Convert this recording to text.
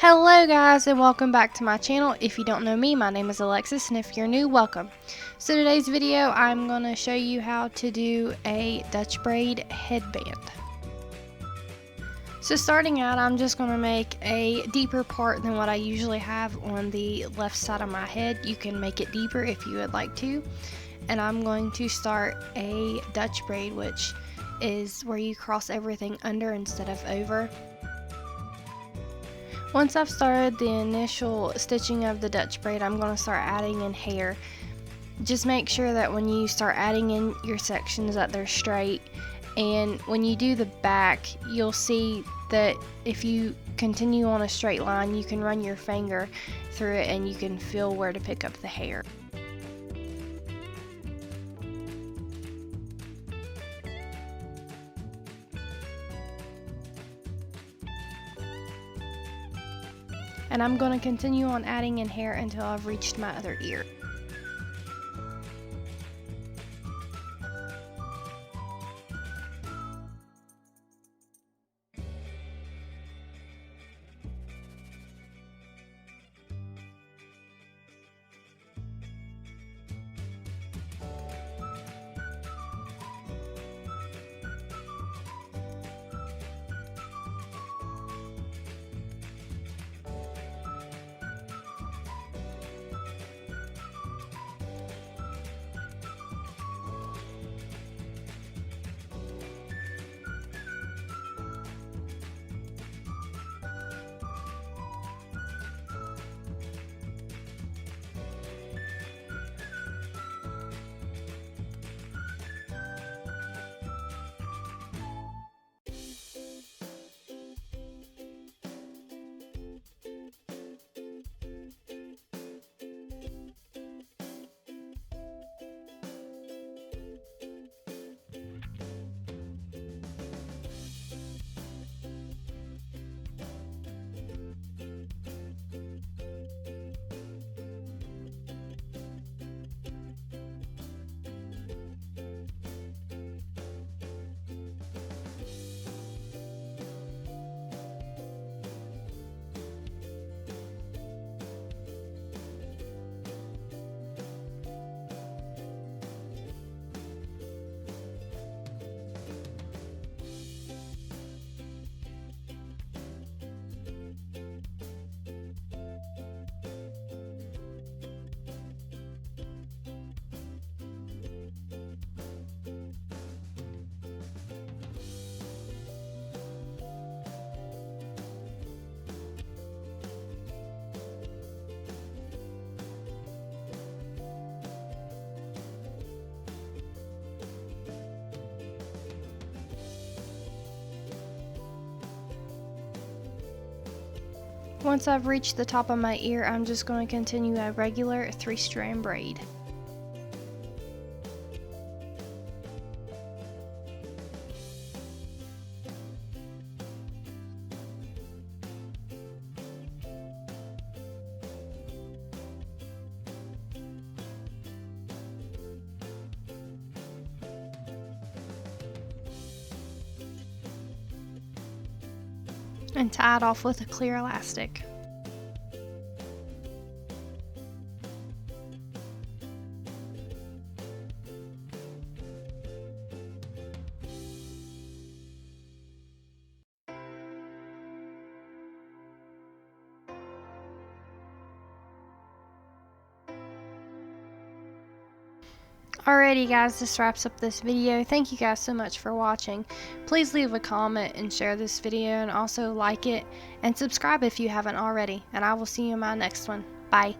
Hello guys and welcome back to my channel. If you don't know me, my name is Alexis, and if you're new, welcome. So today's video I'm going to show you how to do a Dutch braid headband. So starting out, I'm just going to make a deeper part than what I usually have on the left side of my head. You can make it deeper if you would like to. And I'm going to start a Dutch braid, which is where you cross everything under instead of over. Once I've started the initial stitching of the Dutch braid, I'm going to start adding in hair. Just make sure that when you start adding in your sections that they're straight, and when you do the back, you'll see that if you continue on a straight line, you can run your finger through it and you can feel where to pick up the hair. And I'm going to continue on adding in hair until I've reached my other ear. Once I've reached the top of my ear, I'm just going to continue a regular 3-strand braid. And tie it off with a clear elastic. Alrighty guys, this wraps up this video. Thank you guys so much for watching. Please leave a comment and share this video, and also like it and subscribe if you haven't already, and I will see you in my next one. Bye.